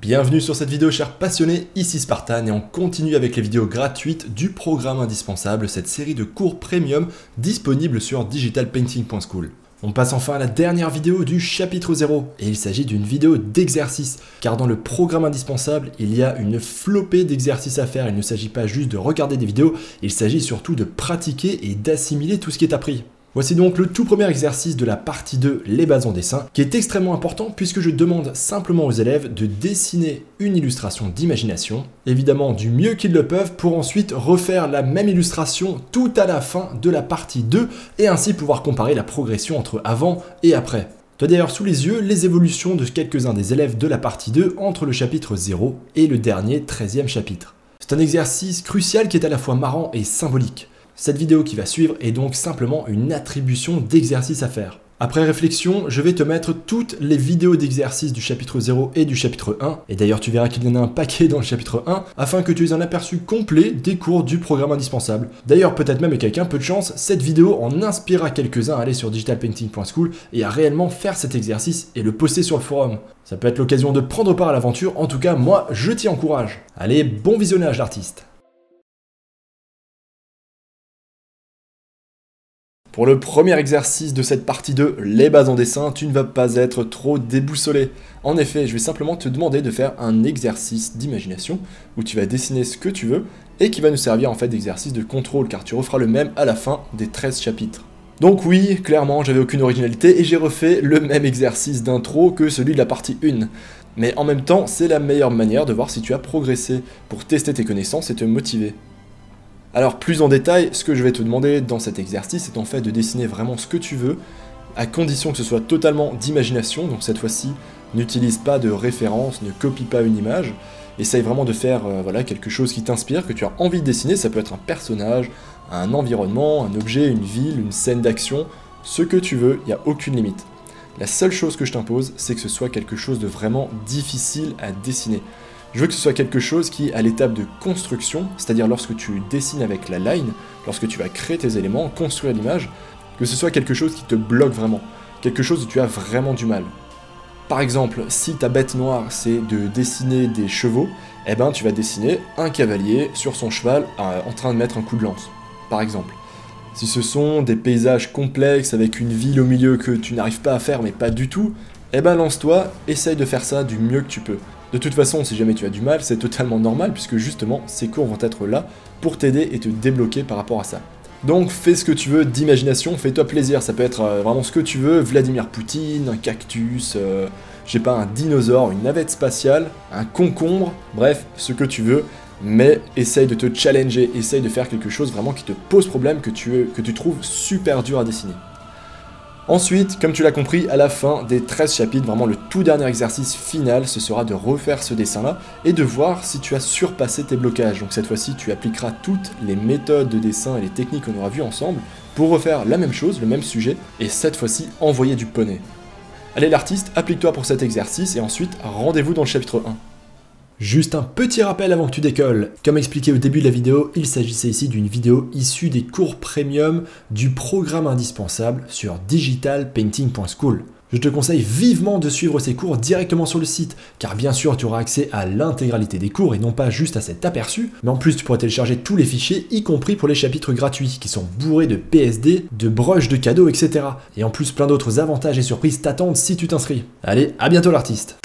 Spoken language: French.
Bienvenue sur cette vidéo chers passionnés, ici Spartan et on continue avec les vidéos gratuites du programme indispensable, cette série de cours premium disponible sur digitalpainting.school. On passe enfin à la dernière vidéo du chapitre 0 et il s'agit d'une vidéo d'exercice car dans le programme indispensable il y a une flopée d'exercices à faire, il ne s'agit pas juste de regarder des vidéos, il s'agit surtout de pratiquer et d'assimiler tout ce qui est appris. Voici donc le tout premier exercice de la partie 2, les bases en dessin, qui est extrêmement important puisque je demande simplement aux élèves de dessiner une illustration d'imagination, évidemment du mieux qu'ils le peuvent pour ensuite refaire la même illustration tout à la fin de la partie 2 et ainsi pouvoir comparer la progression entre avant et après. Tu as d'ailleurs sous les yeux les évolutions de quelques-uns des élèves de la partie 2 entre le chapitre 0 et le dernier 13e chapitre. C'est un exercice crucial qui est à la fois marrant et symbolique. Cette vidéo qui va suivre est donc simplement une attribution d'exercices à faire. Après réflexion, je vais te mettre toutes les vidéos d'exercices du chapitre 0 et du chapitre 1, et d'ailleurs tu verras qu'il y en a un paquet dans le chapitre 1, afin que tu aies un aperçu complet des cours du programme indispensable. D'ailleurs peut-être même avec quelqu'un peu de chance, cette vidéo en inspirera quelques-uns à aller sur digitalpainting.school et à réellement faire cet exercice et le poster sur le forum. Ça peut être l'occasion de prendre part à l'aventure, en tout cas moi je t'y encourage. Allez, bon visionnage l'artiste. Pour le premier exercice de cette partie 2, les bases en dessin, tu ne vas pas être trop déboussolé. En effet, je vais simplement te demander de faire un exercice d'imagination où tu vas dessiner ce que tu veux et qui va nous servir en fait d'exercice de contrôle car tu referas le même à la fin des 13 chapitres. Donc oui, clairement, j'avais aucune originalité et j'ai refait le même exercice d'intro que celui de la partie 1. Mais en même temps, c'est la meilleure manière de voir si tu as progressé pour tester tes connaissances et te motiver. Alors plus en détail, ce que je vais te demander dans cet exercice est en fait de dessiner vraiment ce que tu veux, à condition que ce soit totalement d'imagination, donc cette fois-ci, n'utilise pas de référence, ne copie pas une image, essaye vraiment de faire voilà, quelque chose qui t'inspire, que tu as envie de dessiner, ça peut être un personnage, un environnement, un objet, une ville, une scène d'action, ce que tu veux, il n'y a aucune limite. La seule chose que je t'impose, c'est que ce soit quelque chose de vraiment difficile à dessiner. Je veux que ce soit quelque chose qui, à l'étape de construction, c'est-à-dire lorsque tu dessines avec la line, lorsque tu vas créer tes éléments, construire l'image, que ce soit quelque chose qui te bloque vraiment, quelque chose où tu as vraiment du mal. Par exemple, si ta bête noire c'est de dessiner des chevaux, eh ben tu vas dessiner un cavalier sur son cheval en train de mettre un coup de lance, par exemple. Si ce sont des paysages complexes avec une ville au milieu que tu n'arrives pas à faire mais pas du tout, eh ben lance-toi, essaye de faire ça du mieux que tu peux. De toute façon, si jamais tu as du mal, c'est totalement normal puisque justement, ces cours vont être là pour t'aider et te débloquer par rapport à ça. Donc fais ce que tu veux d'imagination, fais-toi plaisir, ça peut être vraiment ce que tu veux, Vladimir Poutine, un cactus, je sais pas, un dinosaure, une navette spatiale, un concombre, bref, ce que tu veux, mais essaye de te challenger, essaye de faire quelque chose vraiment qui te pose problème, que tu trouves super dur à dessiner. Ensuite, comme tu l'as compris, à la fin des 13 chapitres, vraiment le tout dernier exercice final, ce sera de refaire ce dessin-là et de voir si tu as surpassé tes blocages. Donc cette fois-ci, tu appliqueras toutes les méthodes de dessin et les techniques qu'on aura vues ensemble pour refaire la même chose, le même sujet, et cette fois-ci, envoyer du poney. Allez l'artiste, applique-toi pour cet exercice et ensuite, rendez-vous dans le chapitre 1. Juste un petit rappel avant que tu décolles. Comme expliqué au début de la vidéo, il s'agissait ici d'une vidéo issue des cours premium du programme indispensable sur digitalpainting.school. Je te conseille vivement de suivre ces cours directement sur le site, car bien sûr tu auras accès à l'intégralité des cours et non pas juste à cet aperçu, mais en plus tu pourras télécharger tous les fichiers, y compris pour les chapitres gratuits, qui sont bourrés de PSD, de brushes de cadeaux, etc. Et en plus plein d'autres avantages et surprises t'attendent si tu t'inscris. Allez, à bientôt l'artiste!